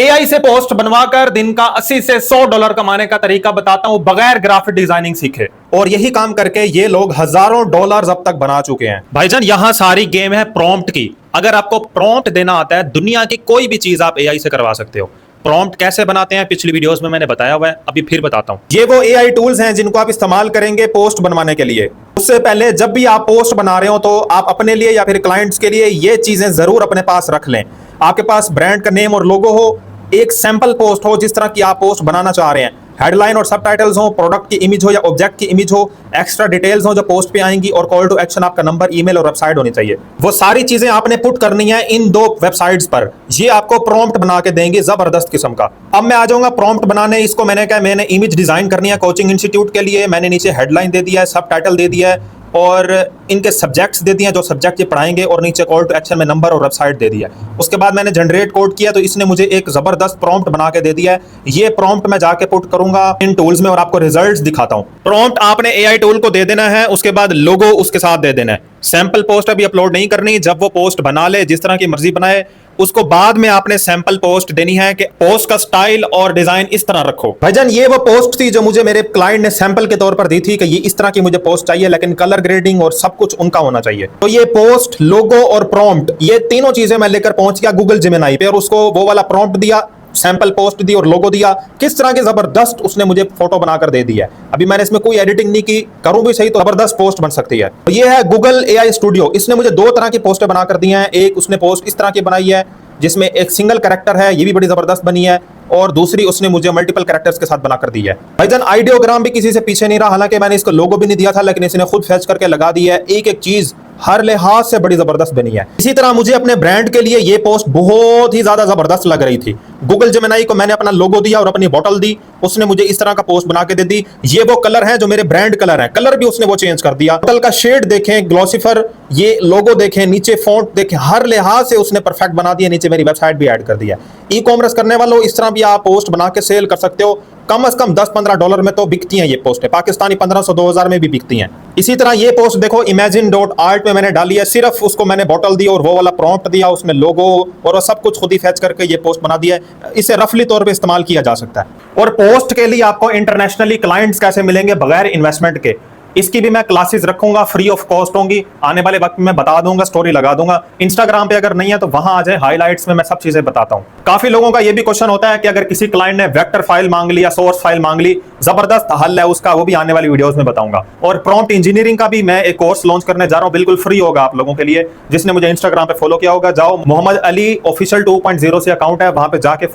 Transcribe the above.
AI से post बनवाकर दिन का 80 से $100 कमाने का तरीका बताता हूं बगैर ग्राफिक डिजाइनिंग सीखे। और यही काम करके ये लोग हजारों डॉलर्स अब तक बना चुके हैं। भाईजान यहां सारी गेम है प्रॉम्प्ट की। अगर आपको प्रॉम्प्ट देना आता है, दुनिया की कोई भी चीज आप एआई से करवा सकते हो। प्रॉम्प्ट कैसे बनाते हैं पिछली वीडियोस में मैंने बताया हुआ है, अभी फिर बताता हूं। ये वो एआई टूल्स हैं जिनको आप इस्तेमाल करेंगे पोस्ट बनवाने के लिए। उससे पहले जब भी आप पोस्ट बना रहे हो तो आप अपने लिए या फिर क्लाइंट्स के लिए ये चीजें जरूर अपने पास रख लें। आपके पास ब्रांड का नेम और लोगो हो, एक सैंपल पोस्ट हो जिस तरह की आप पोस्ट बनाना चाह रहे हैं, हेडलाइन और सबटाइटल्स हो, प्रोडक्ट की इमेज हो या ऑब्जेक्ट की इमेज हो, एक्स्ट्रा डिटेल्स हो जो पोस्ट पे आएंगी, और कॉल टू एक्शन आपका नंबर, ईमेल और वेबसाइट होनी चाहिए। वो सारी चीजें आपने पुट करनी है इन दो वेबसाइट्स पर। ये आपको प्रॉम्प्ट बना के देंगे जबरदस्त किस्म का। अब मैं आ जाऊंगा प्रॉम्प्ट बनाने। इसको मैंने क्या, मैंने इमेज डिजाइन करनी है कोचिंग इंस्टीट्यूट के लिए। मैंने नीचे हेडलाइन दे दिया है, सब टाइटल दे दिया है और इनके सब्जेक्ट्स दे दिए हैं जो सब्जेक्ट ये पढ़ाएंगे, और नीचे कॉल टू एक्शन में नंबर और वेबसाइट दे दिया है। उसके बाद मैंने जनरेट कोड किया तो इसने मुझे एक जबरदस्त प्रॉम्प्ट बना के दे दिया है। ये प्रॉम्प्ट मैं जाके पुट करूंगा इन टूल्स में और आपको रिजल्ट्स दिखाता हूं। प्रॉम्प्ट आपने एआई टूल को दे देना है, उसके बाद लोगो उसके साथ दे देना है। सैंपल पोस्ट अभी अपलोड नहीं करनी, जब वो पोस्ट बना ले जिस तरह की मर्जी बनाए उसको बाद में आपने सैंपल पोस्ट देनी है कि पोस्ट का स्टाइल और डिजाइन इस तरह रखो। भाईजान ये वो पोस्ट थी जो मुझे मेरे क्लाइंट ने सैंपल के तौर पर दी थी कि ये इस तरह की मुझे पोस्ट चाहिए, लेकिन कलर ग्रेडिंग और सब कुछ उनका होना चाहिए। तो ये पोस्ट, लोगो और प्रॉम्प्ट, ये तीनों चीजें मैं लेकर पहुंच गया गूगल जेमिनी पे और उसको वो वाला प्रॉम्प्ट दिया, सैंपल पोस्ट दी और लोगो दिया। किस तरह के जबरदस्त उसने मुझे फोटो बनाकर दे दी है। अभी मैंने इसमें कोई एडिटिंग नहीं की, करूं भी सही तो जबरदस्त पोस्ट बन सकती है। तो ये है गूगल एआई स्टूडियो। इसने मुझे दो तरह की पोस्टें बनाकर दी हैं। एक उसने पोस्ट इस तरह की बनाई है जिसमें एक सिंगल कैरेक्टर है, ये भी बड़ी जबरदस्त बनी है, और दूसरी उसने मुझे मल्टीपल कैरेक्टर्स के साथ बनाकर दी है। भाईजान आइडियोग्राम भी किसी से पीछे नहीं रहा, हालांकि मैंने इसको लोगो भी नहीं दिया था, लेकिन इसने खुद फैच करके लगा दी है। एक एक चीज हर लिहाज से बड़ी जबरदस्त बनी है। इसी तरह मुझे अपने ब्रांड के लिए ये पोस्ट बहुत ही ज्यादा जबरदस्त लग रही थी। गूगल जेमिनी को मैंने अपना लोगो दिया और अपनी बोतल दी, उसने मुझे इस तरह का पोस्ट बना के दे दी। ये वो कलर है जो मेरे ब्रांड कलर है, कलर भी उसने वो चेंज कर दिया। बोतल का शेड देखें, ग्लॉसिफर, ये लोगो देखें, नीचे फॉन्ट देखें, हर लिहाज से उसने परफेक्ट बना दिया। नीचे मेरी वेबसाइट भी ऐड कर दिया। ई कॉमर्स करने वालों, इस तरह भी आप पोस्ट बना के सेल कर सकते हो। कम से कम $10-15 में तो बिकती हैं ये पोस्टें, पाकिस्तानी 1500-2000 में भी बिकती हैं। इसी तरह ये पोस्ट देखो imagine.art में मैंने डाली है, सिर्फ उसको मैंने बोतल दी और वो वाला प्रॉम्प्ट दिया, उसमें लोगो और वो सब कुछ खुद ही फैच करके ये पोस्ट बना दिया है। इसे रफली तौर पे इस्तेमाल किया जा सकता है। और पोस्ट के लिए आपको इंटरनेशनली क्लाइंट्स कैसे मिलेंगे बगैर इन्वेस्टमेंट के, इसकी भी मैं क्लासेस रखूंगा, फ्री ऑफ कॉस्ट होंगी। आने वाले वक्त में बता दूंगा, स्टोरी लगा दूंगा। इंस्टाग्राम पे अगर नहीं है तो वहां आ जाए, हाइलाइट्स में मैं सब चीजें बताता हूं। काफी लोगों का ये भी क्वेश्चन होता है कि अगर किसी क्लाइंट ने वेक्टर फाइल मांग ली या सोर्स फाइल मांग ली, जबरदस्त हल है उसका, वो भी आने वाली वीडियोस में बताऊंगा। और प्रॉम्प्ट इंजीनियरिंग का भी मैं एक कोर्स लॉन्च करने जा रहा हूं, बिल्कुल फ्री होगा आप लोगों के लिए। जिसने मुझे इंस्टाग्राम पे फॉलो किया होगा, जाओ मोहम्मद अली ऑफिशियल 2.0 से अकाउंट है, वहां पे जाके